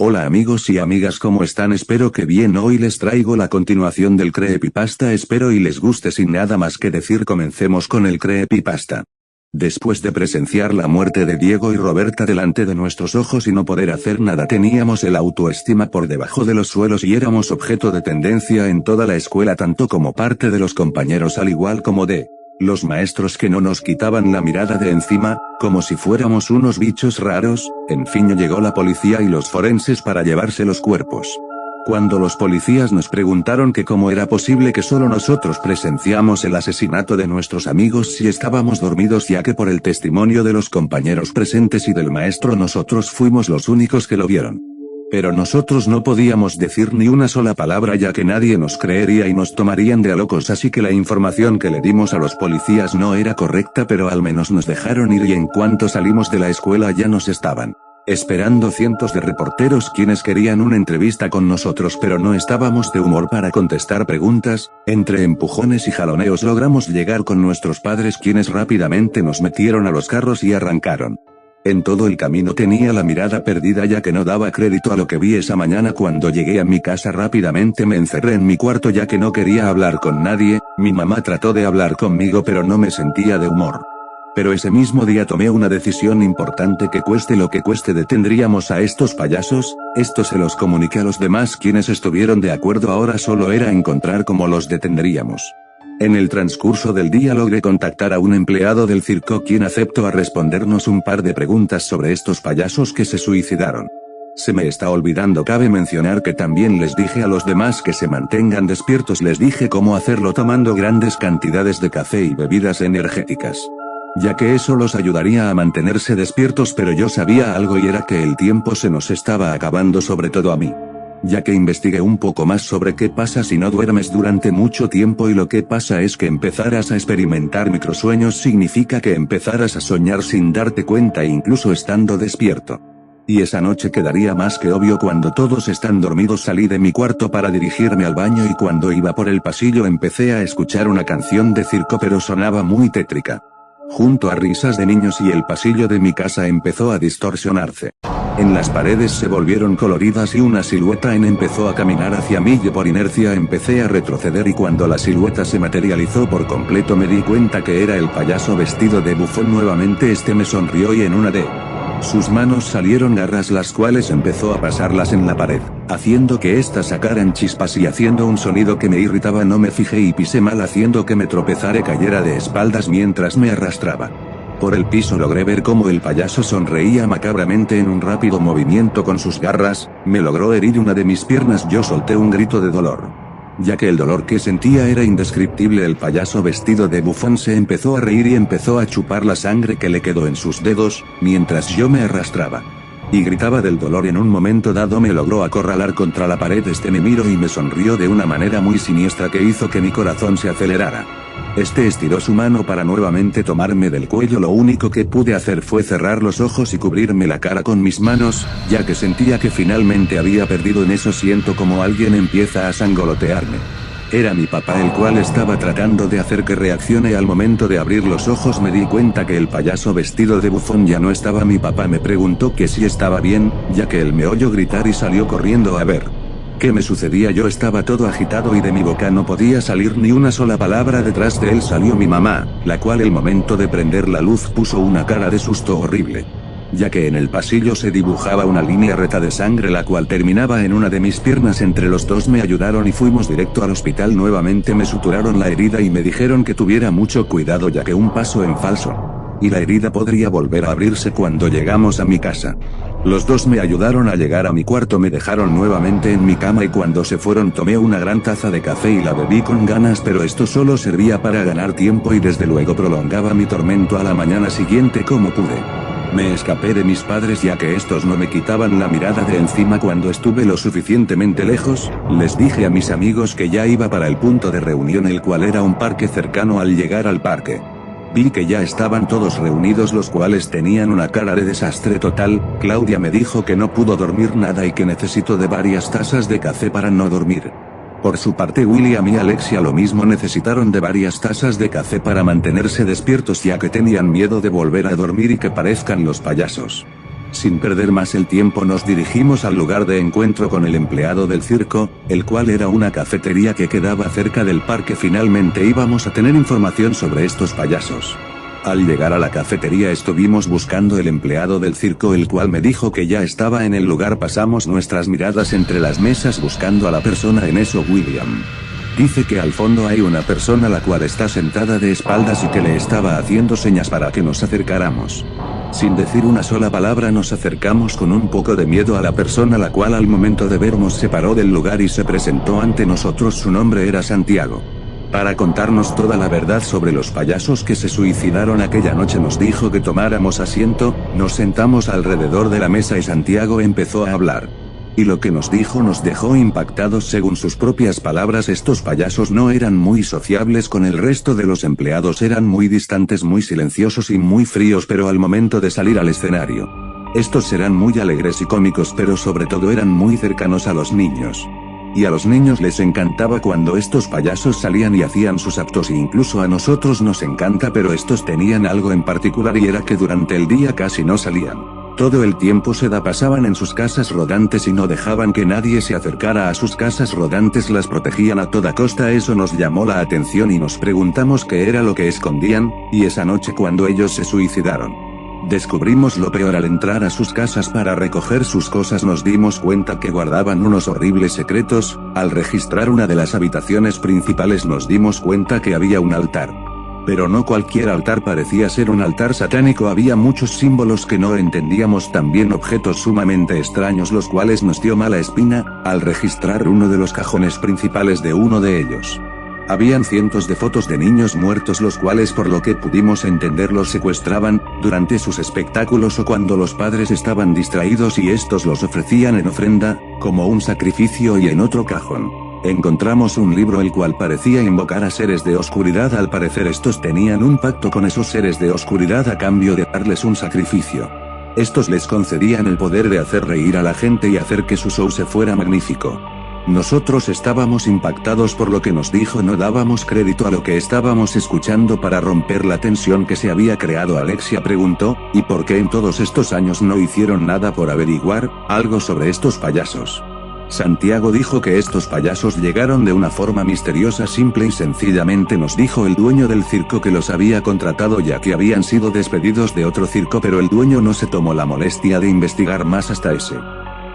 Hola amigos y amigas, ¿cómo están? Espero que bien. Hoy les traigo la continuación del creepypasta, espero y les guste. Sin nada más que decir, comencemos con el creepypasta. Después de presenciar la muerte de Diego y Roberta delante de nuestros ojos y no poder hacer nada, teníamos el autoestima por debajo de los suelos y éramos objeto de tendencia en toda la escuela, tanto como parte de los compañeros al igual como de los maestros, que no nos quitaban la mirada de encima, como si fuéramos unos bichos raros. En fin, llegó la policía y los forenses para llevarse los cuerpos. Cuando los policías nos preguntaron que cómo era posible que solo nosotros presenciamos el asesinato de nuestros amigos si estábamos dormidos, ya que por el testimonio de los compañeros presentes y del maestro nosotros fuimos los únicos que lo vieron. Pero nosotros no podíamos decir ni una sola palabra, ya que nadie nos creería y nos tomarían de a locos, así que la información que le dimos a los policías no era correcta, pero al menos nos dejaron ir, y en cuanto salimos de la escuela ya nos estaban esperando cientos de reporteros quienes querían una entrevista con nosotros, pero no estábamos de humor para contestar preguntas. Entre empujones y jaloneos logramos llegar con nuestros padres, quienes rápidamente nos metieron a los carros y arrancaron. En todo el camino tenía la mirada perdida, ya que no daba crédito a lo que vi esa mañana. Cuando llegué a mi casa rápidamente me encerré en mi cuarto, ya que no quería hablar con nadie. Mi mamá trató de hablar conmigo pero no me sentía de humor. Pero ese mismo día tomé una decisión importante, que cueste lo que cueste detendríamos a estos payasos. Esto se los comuniqué a los demás, quienes estuvieron de acuerdo. Ahora solo era encontrar cómo los detendríamos. En el transcurso del día logré contactar a un empleado del circo, quien aceptó a respondernos un par de preguntas sobre estos payasos que se suicidaron. Se me está olvidando, cabe mencionar que también les dije a los demás que se mantengan despiertos. Les dije cómo hacerlo tomando grandes cantidades de café y bebidas energéticas, ya que eso los ayudaría a mantenerse despiertos. Pero yo sabía algo, y era que el tiempo se nos estaba acabando, sobre todo a mí, ya que investigué un poco más sobre qué pasa si no duermes durante mucho tiempo, y lo que pasa es que empezarás a experimentar microsueños. Significa que empezarás a soñar sin darte cuenta, incluso estando despierto. Y esa noche quedaría más que obvio. Cuando todos están dormidos salí de mi cuarto para dirigirme al baño, y cuando iba por el pasillo empecé a escuchar una canción de circo, pero sonaba muy tétrica, junto a risas de niños, y el pasillo de mi casa empezó a distorsionarse. En las paredes se volvieron coloridas y una silueta empezó a caminar hacia mí. Yo por inercia empecé a retroceder, y cuando la silueta se materializó por completo me di cuenta que era el payaso vestido de bufón. Nuevamente este me sonrió y en una de sus manos salieron garras, las cuales empezó a pasarlas en la pared, haciendo que éstas sacaran chispas y haciendo un sonido que me irritaba. No me fijé y pisé mal, haciendo que me tropezara y cayera de espaldas mientras me arrastraba por el piso. Logré ver cómo el payaso sonreía macabramente en un rápido movimiento con sus garras. Me logró herir una de mis piernas. Yo solté un grito de dolor, ya que el dolor que sentía era indescriptible. El payaso vestido de bufón se empezó a reír y empezó a chupar la sangre que le quedó en sus dedos, mientras yo me arrastraba y gritaba del dolor. En un momento dado me logró acorralar contra la pared. Me miró y me sonrió de una manera muy siniestra que hizo que mi corazón se acelerara. Estiró su mano para nuevamente tomarme del cuello. Lo único que pude hacer fue cerrar los ojos y cubrirme la cara con mis manos, ya que sentía que finalmente había perdido. En eso siento como alguien empieza a sangolotearme. Era mi papá, el cual estaba tratando de hacer que reaccione. Al momento de abrir los ojos me di cuenta que el payaso vestido de bufón ya no estaba. Mi papá me preguntó que si estaba bien, ya que él me oyó gritar y salió corriendo a ver ¿qué me sucedía? Yo estaba todo agitado y de mi boca no podía salir ni una sola palabra. Detrás de él salió mi mamá, la cual al momento de prender la luz puso una cara de susto horrible, ya que en el pasillo se dibujaba una línea recta de sangre, la cual terminaba en una de mis piernas. Entre los dos me ayudaron y fuimos directo al hospital. Nuevamente me suturaron la herida y me dijeron que tuviera mucho cuidado, ya que un paso en falso y la herida podría volver a abrirse. Cuando llegamos a mi casa, los dos me ayudaron a llegar a mi cuarto, me dejaron nuevamente en mi cama y cuando se fueron tomé una gran taza de café y la bebí con ganas, pero esto solo servía para ganar tiempo y desde luego prolongaba mi tormento a la mañana siguiente como pude. Me escapé de mis padres, ya que estos no me quitaban la mirada de encima. Cuando estuve lo suficientemente lejos, les dije a mis amigos que ya iba para el punto de reunión, el cual era un parque cercano. Al llegar al parque, vi que ya estaban todos reunidos, los cuales tenían una cara de desastre total. Claudia me dijo que no pudo dormir nada y que necesitó de varias tazas de café para no dormir. Por su parte William y Alexia lo mismo, necesitaron de varias tazas de café para mantenerse despiertos, ya que tenían miedo de volver a dormir y que parezcan los payasos. Sin perder más el tiempo nos dirigimos al lugar de encuentro con el empleado del circo, el cual era una cafetería que quedaba cerca del parque. Finalmente íbamos a tener información sobre estos payasos. Al llegar a la cafetería estuvimos buscando el empleado del circo, el cual me dijo que ya estaba en el lugar. Pasamos nuestras miradas entre las mesas buscando a la persona. En eso William dice que al fondo hay una persona la cual está sentada de espaldas y que le estaba haciendo señas para que nos acercáramos. Sin decir una sola palabra nos acercamos con un poco de miedo a la persona, la cual al momento de vernos se paró del lugar y se presentó ante nosotros. Su nombre era Santiago. Para contarnos toda la verdad sobre los payasos que se suicidaron aquella noche. Nos dijo que tomáramos asiento, nos sentamos alrededor de la mesa y Santiago empezó a hablar. Y lo que nos dijo nos dejó impactados. Según sus propias palabras, estos payasos no eran muy sociables con el resto de los empleados, eran muy distantes, muy silenciosos y muy fríos, pero al momento de salir al escenario, estos eran muy alegres y cómicos, pero sobre todo eran muy cercanos a los niños. Y a los niños les encantaba cuando estos payasos salían y hacían sus actos, e incluso a nosotros nos encanta, pero estos tenían algo en particular y era que durante el día casi no salían. Todo el tiempo se la pasaban en sus casas rodantes y no dejaban que nadie se acercara a sus casas rodantes, las protegían a toda costa. Eso nos llamó la atención y nos preguntamos qué era lo que escondían, y esa noche cuando ellos se suicidaron, descubrimos lo peor. Al entrar a sus casas para recoger sus cosas nos dimos cuenta que guardaban unos horribles secretos. Al registrar una de las habitaciones principales nos dimos cuenta que había un altar. Pero no cualquier altar, parecía ser un altar satánico, había muchos símbolos que no entendíamos, también objetos sumamente extraños, los cuales nos dio mala espina. Al registrar uno de los cajones principales de uno de ellos, habían cientos de fotos de niños muertos, los cuales por lo que pudimos entender los secuestraban durante sus espectáculos o cuando los padres estaban distraídos y estos los ofrecían en ofrenda, como un sacrificio. Y en otro cajón encontramos un libro el cual parecía invocar a seres de oscuridad. Al parecer estos tenían un pacto con esos seres de oscuridad a cambio de darles un sacrificio. Estos les concedían el poder de hacer reír a la gente y hacer que su show se fuera magnífico. Nosotros estábamos impactados por lo que nos dijo, no dábamos crédito a lo que estábamos escuchando. Para romper la tensión que se había creado, Alexia preguntó, ¿y por qué en todos estos años no hicieron nada por averiguar algo sobre estos payasos? Santiago dijo que estos payasos llegaron de una forma misteriosa, simple y sencillamente nos dijo el dueño del circo que los había contratado ya que habían sido despedidos de otro circo, pero el dueño no se tomó la molestia de investigar más hasta ese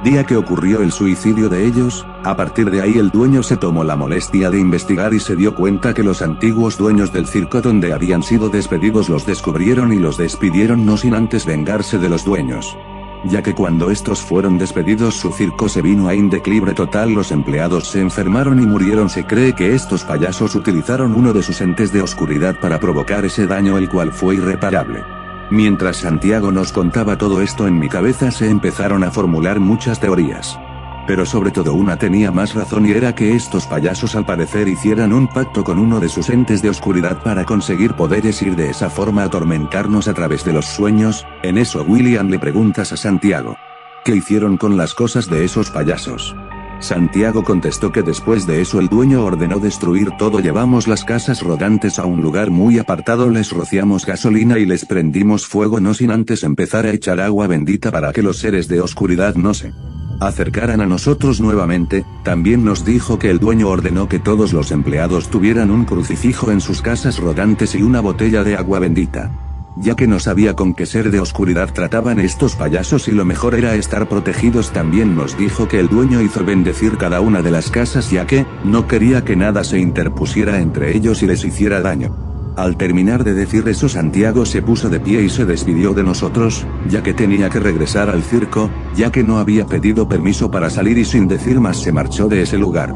día que ocurrió el suicidio de ellos. A partir de ahí el dueño se tomó la molestia de investigar y se dio cuenta que los antiguos dueños del circo donde habían sido despedidos los descubrieron y los despidieron, no sin antes vengarse de los dueños, ya que cuando estos fueron despedidos su circo se vino a un declive total, los empleados se enfermaron y murieron. Se cree que estos payasos utilizaron uno de sus entes de oscuridad para provocar ese daño, el cual fue irreparable. Mientras Santiago nos contaba todo esto, en mi cabeza se empezaron a formular muchas teorías. Pero sobre todo una tenía más razón, y era que estos payasos al parecer hicieran un pacto con uno de sus entes de oscuridad para conseguir poderes y de esa forma atormentarnos a través de los sueños. En eso William le preguntas a Santiago, ¿qué hicieron con las cosas de esos payasos? Santiago contestó que después de eso el dueño ordenó destruir todo. Llevamos las casas rodantes a un lugar muy apartado, les rociamos gasolina y les prendimos fuego, no sin antes empezar a echar agua bendita para que los seres de oscuridad no se acercaran a nosotros nuevamente. También nos dijo que el dueño ordenó que todos los empleados tuvieran un crucifijo en sus casas rodantes y una botella de agua bendita, ya que no sabía con qué ser de oscuridad trataban estos payasos y lo mejor era estar protegidos. También nos dijo que el dueño hizo bendecir cada una de las casas ya que no quería que nada se interpusiera entre ellos y les hiciera daño. Al terminar de decir eso, Santiago se puso de pie y se despidió de nosotros, ya que tenía que regresar al circo, ya que no había pedido permiso para salir, y sin decir más se marchó de ese lugar.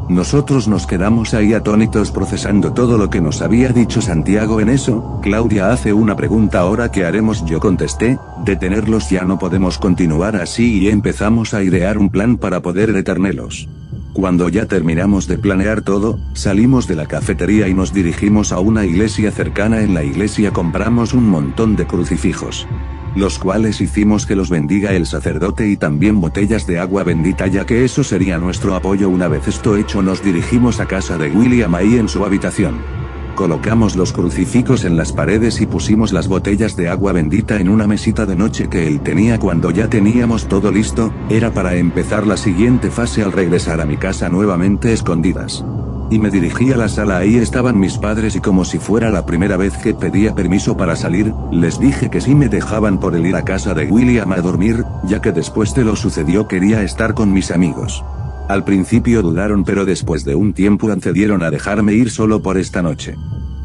Nosotros nos quedamos ahí atónitos procesando todo lo que nos había dicho Santiago. En eso, Claudia hace una pregunta, ¿ahora qué haremos? Yo contesté, detenerlos, ya no podemos continuar así, y empezamos a idear un plan para poder detenerlos. Cuando ya terminamos de planear todo, salimos de la cafetería y nos dirigimos a una iglesia cercana. En la iglesia compramos un montón de crucifijos, los cuales hicimos que los bendiga el sacerdote, y también botellas de agua bendita, ya que eso sería nuestro apoyo. Una vez esto hecho, nos dirigimos a casa de William. Ahí en su habitación Colocamos los crucifijos en las paredes y pusimos las botellas de agua bendita en una mesita de noche que él tenía. Cuando ya teníamos todo listo, era para empezar la siguiente fase al regresar a mi casa nuevamente escondidas. Y me dirigí a la sala. Ahí estaban mis padres y como si fuera la primera vez que pedía permiso para salir, les dije que sí me dejaban por el ir a casa de William a dormir, ya que después de lo sucedió quería estar con mis amigos. Al principio dudaron, pero después de un tiempo accedieron a dejarme ir solo por esta noche.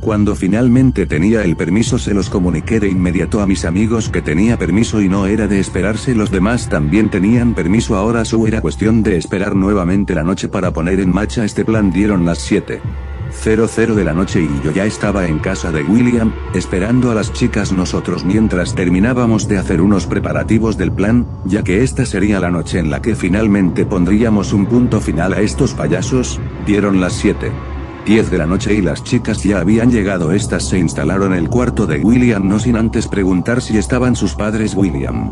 Cuando finalmente tenía el permiso se los comuniqué de inmediato a mis amigos que tenía permiso y no era de esperarse, los demás también tenían permiso. Ahora solo era cuestión de esperar nuevamente la noche para poner en marcha este plan. Dieron las 7:00 de la noche y yo ya estaba en casa de William, esperando a las chicas nosotros mientras terminábamos de hacer unos preparativos del plan, ya que esta sería la noche en la que finalmente pondríamos un punto final a estos payasos. Dieron las 7:10 de la noche y las chicas ya habían llegado. Estas se instalaron en el cuarto de William no sin antes preguntar si estaban sus padres. William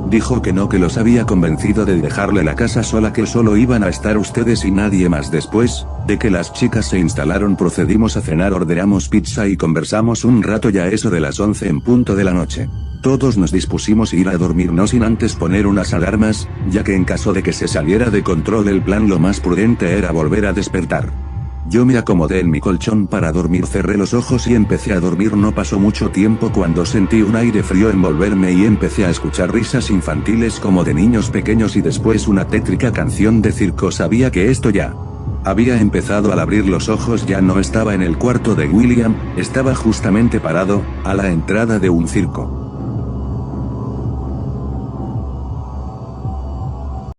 dijo que no, que los había convencido de dejarle la casa sola, que solo iban a estar ustedes y nadie más. Después de que las chicas se instalaron procedimos a cenar, ordenamos pizza y conversamos un rato. Ya eso de las 11 en punto de la noche, todos nos dispusimos a ir a dormir no sin antes poner unas alarmas, ya que en caso de que se saliera de control el plan lo más prudente era volver a despertar. Yo me acomodé en mi colchón para dormir, cerré los ojos y empecé a dormir. No pasó mucho tiempo cuando sentí un aire frío envolverme y empecé a escuchar risas infantiles como de niños pequeños y después una tétrica canción de circo. Sabía que esto ya había empezado. Al abrir los ojos ya no estaba en el cuarto de William, estaba justamente parado a la entrada de un circo.